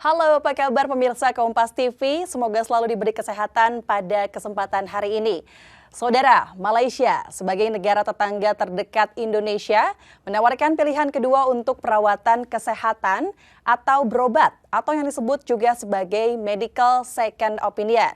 Halo, apa kabar pemirsa Kompas TV? Semoga selalu diberi kesehatan pada kesempatan hari ini. Saudara, Malaysia sebagai negara tetangga terdekat Indonesia menawarkan pilihan kedua untuk perawatan kesehatan atau berobat atau yang disebut juga sebagai medical second opinion.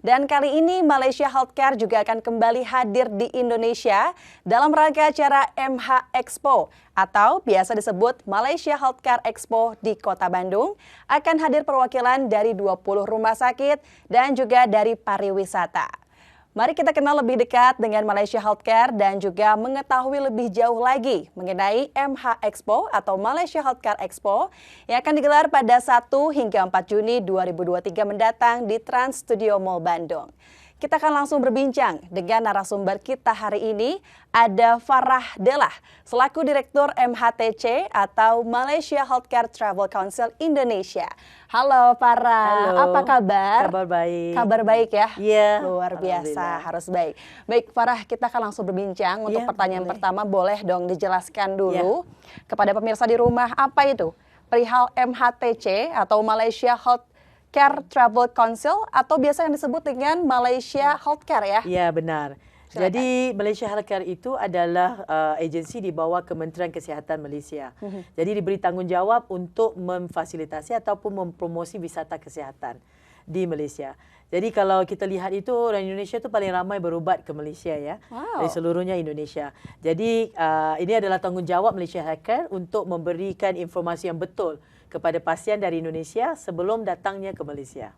Dan kali ini Malaysia Healthcare juga akan kembali hadir di Indonesia dalam rangka acara MH Expo atau biasa disebut Malaysia Healthcare Expo di Kota Bandung. Akan hadir perwakilan dari 20 rumah sakit dan juga dari pariwisata. Mari kita kenal lebih dekat dengan Malaysia Healthcare dan juga mengetahui lebih jauh lagi mengenai MH Expo atau Malaysia Healthcare Expo yang akan digelar pada 1 hingga 4 Juni 2023 mendatang di Trans Studio Mall Bandung. Kita akan langsung berbincang dengan narasumber kita hari ini, ada Farah Delah, selaku Direktur MHTC atau Malaysia Healthcare Travel Council Indonesia. Halo Farah, halo. Apa kabar? Kabar baik. Kabar baik ya? Iya. Luar biasa, harus baik. Baik Farah, kita akan langsung berbincang. Untuk pertanyaan pertama, boleh dong dijelaskan dulu kepada pemirsa di rumah, apa itu perihal MHTC atau Malaysia Healthcare Travel Council atau biasa yang disebut dengan Malaysia Healthcare ya? Iya, benar. Silakan. Jadi Malaysia Healthcare itu adalah agensi di bawah Kementerian Kesihatan Malaysia. Jadi diberi tanggungjawab untuk memfasilitasi ataupun mempromosi wisata kesihatan di Malaysia. Jadi kalau kita lihat itu orang Indonesia itu paling ramai berubat ke Malaysia ya. Wow. Dari seluruhnya Indonesia. Jadi ini adalah tanggungjawab Malaysia Healthcare untuk memberikan informasi yang betul kepada pasien dari Indonesia sebelum datangnya ke Malaysia.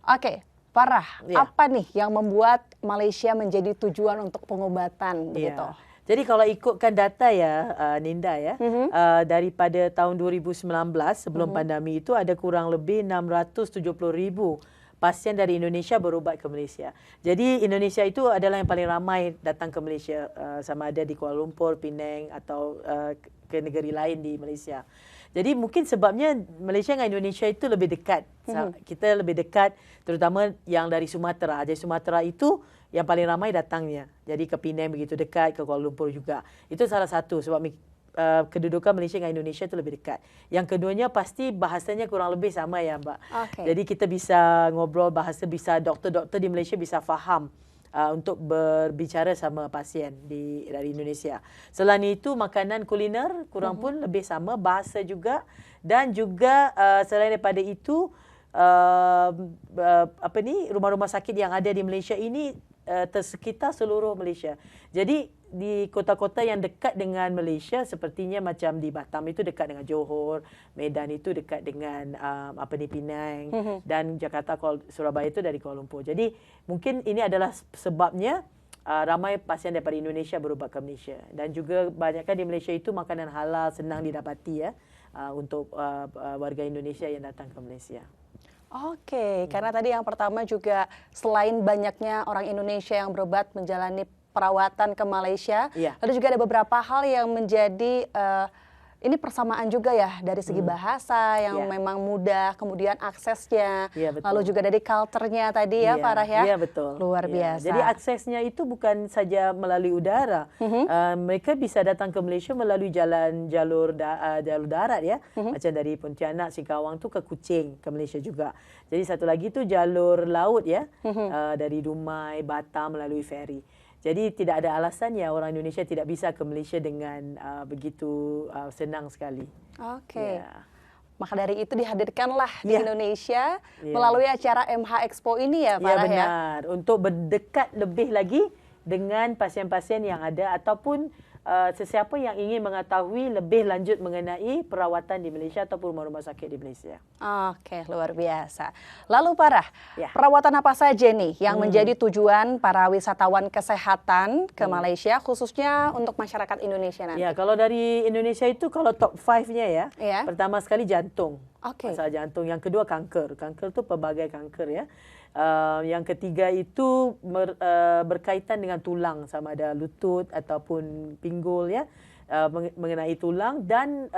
Oke. Farah, apa nih yang membuat Malaysia menjadi tujuan untuk pengobatan begitu? Jadi kalau ikutkan data ya, Ninda ya, daripada tahun 2019 sebelum pandemi itu ada kurang lebih 670,000 pasien dari Indonesia berubat ke Malaysia. Jadi Indonesia itu adalah yang paling ramai datang ke Malaysia, sama ada di Kuala Lumpur, Penang atau ke negeri lain di Malaysia. Jadi mungkin sebabnya Malaysia dengan Indonesia itu lebih dekat. Kita lebih dekat, terutama yang dari Sumatera. Jadi Sumatera itu yang paling ramai datangnya. Jadi ke Penang begitu dekat, ke Kuala Lumpur juga. Itu salah satu sebab kedudukan Malaysia dengan Indonesia itu lebih dekat. Yang keduanya pasti bahasanya kurang lebih sama ya Mbak. Jadi kita bisa ngobrol bahasa, bisa doktor-doktor di Malaysia bisa faham untuk berbicara sama pasien dari Indonesia. Selain itu makanan kuliner kurang pun lebih sama, bahasa juga, dan juga selain daripada itu rumah-rumah sakit yang ada di Malaysia ini tersekitar seluruh Malaysia. Jadi di kota-kota yang dekat dengan Malaysia sepertinya macam di Batam itu dekat dengan Johor, Medan itu dekat dengan Penang, dan Jakarta, Surabaya itu dari Kuala Lumpur. Jadi mungkin ini adalah sebabnya ramai pasien daripada Indonesia berubat ke Malaysia, dan juga banyakkan di Malaysia itu makanan halal senang didapati ya untuk warga Indonesia yang datang ke Malaysia. Karena tadi yang pertama juga selain banyaknya orang Indonesia yang berobat menjalani perawatan ke Malaysia, lalu juga ada beberapa hal yang menjadi ini persamaan juga ya dari segi bahasa yang memang mudah, kemudian aksesnya, lalu juga dari culture-nya tadi ya Farah ya. Iya betul. Luar biasa. Jadi aksesnya itu bukan saja melalui udara, mereka bisa datang ke Malaysia melalui jalur darat ya, macam dari Pontianak, Singkawang tu ke Kuching ke Malaysia juga. Jadi satu lagi tu jalur laut ya, dari Dumai, Batam melalui feri. Jadi tidak ada alasan ya orang Indonesia tidak bisa ke Malaysia dengan begitu senang sekali. Maka dari itu dihadirkanlah di Indonesia melalui acara MH Expo ini ya Farah ya? Benar. Untuk berdekat lebih lagi dengan pasien-pasien yang ada ataupun sesiapa yang ingin mengetahui lebih lanjut mengenai perawatan di Malaysia ataupun rumah-rumah sakit di Malaysia. Luar biasa. Lalu Farah, perawatan apa saja nih yang menjadi tujuan para wisatawan kesehatan ke Malaysia khususnya untuk masyarakat Indonesia nanti? Ya, kalau dari Indonesia itu kalau top 5-nya ya, pertama sekali jantung. Masalah jantung. Yang kedua kanker. Kanker itu pelbagai kanker ya. Yang ketiga itu berkaitan dengan tulang, sama ada lutut ataupun pinggul ya, mengenai tulang, dan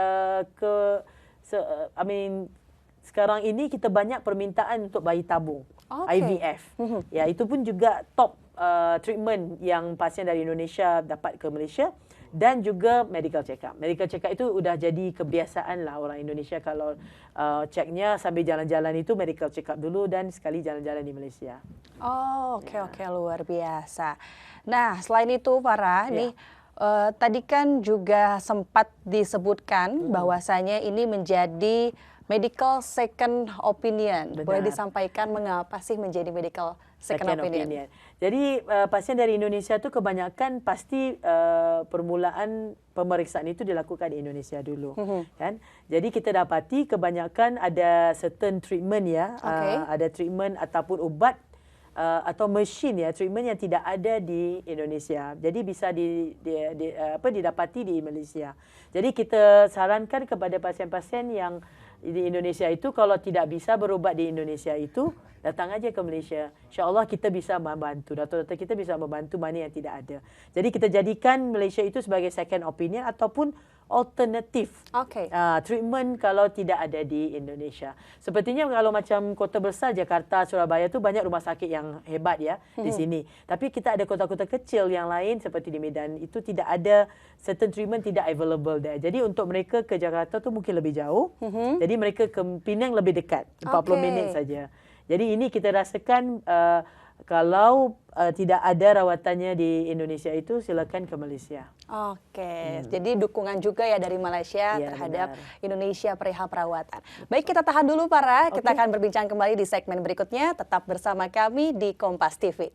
sekarang ini kita banyak permintaan untuk bayi tabung, IVF. Ya, itu pun juga top treatment yang pasien dari Indonesia dapat ke Malaysia. dan juga medical check up. Medical check up itu udah jadi kebiasaan lah orang Indonesia kalau ceknya sambil jalan-jalan itu medical check up dulu dan sekali jalan-jalan di Malaysia. Oh, oke, luar biasa. Nah, selain itu Farah, nih tadi kan juga sempat disebutkan bahwasanya ini menjadi medical second opinion. Benar. Boleh disampaikan mengapa sih menjadi medical second opinion? Jadi pasien dari Indonesia itu kebanyakan pasti permulaan pemeriksaan itu dilakukan di Indonesia dulu, kan? Jadi kita dapati kebanyakan ada certain treatment ya, ada treatment ataupun ubat atau mesin ya, treatment yang tidak ada di Indonesia. Jadi bisa didapati di Malaysia. Jadi kita sarankan kepada pasien-pasien yang di Indonesia itu kalau tidak bisa berubat di Indonesia itu datang aja ke Malaysia. InsyaAllah kita bisa membantu. Doktor-doktor kita bisa membantu mana yang tidak ada. Jadi kita jadikan Malaysia itu sebagai second opinion ataupun alternatif treatment kalau tidak ada di Indonesia. Sepertinya kalau macam kota besar Jakarta, Surabaya tu banyak rumah sakit yang hebat ya di sini. Tapi kita ada kota-kota kecil yang lain seperti di Medan itu tidak ada certain treatment tidak available there. Jadi untuk mereka ke Jakarta tu mungkin lebih jauh. Jadi mereka ke Penang lebih dekat, 40 minit saja. Jadi ini kita rasakan kalau tidak ada rawatannya di Indonesia itu silakan ke Malaysia. Jadi dukungan juga ya dari Malaysia terhadap Indonesia perihal perawatan. Baik, kita tahan dulu Farah, kita akan berbincang kembali di segmen berikutnya. Tetap bersama kami di Kompas TV.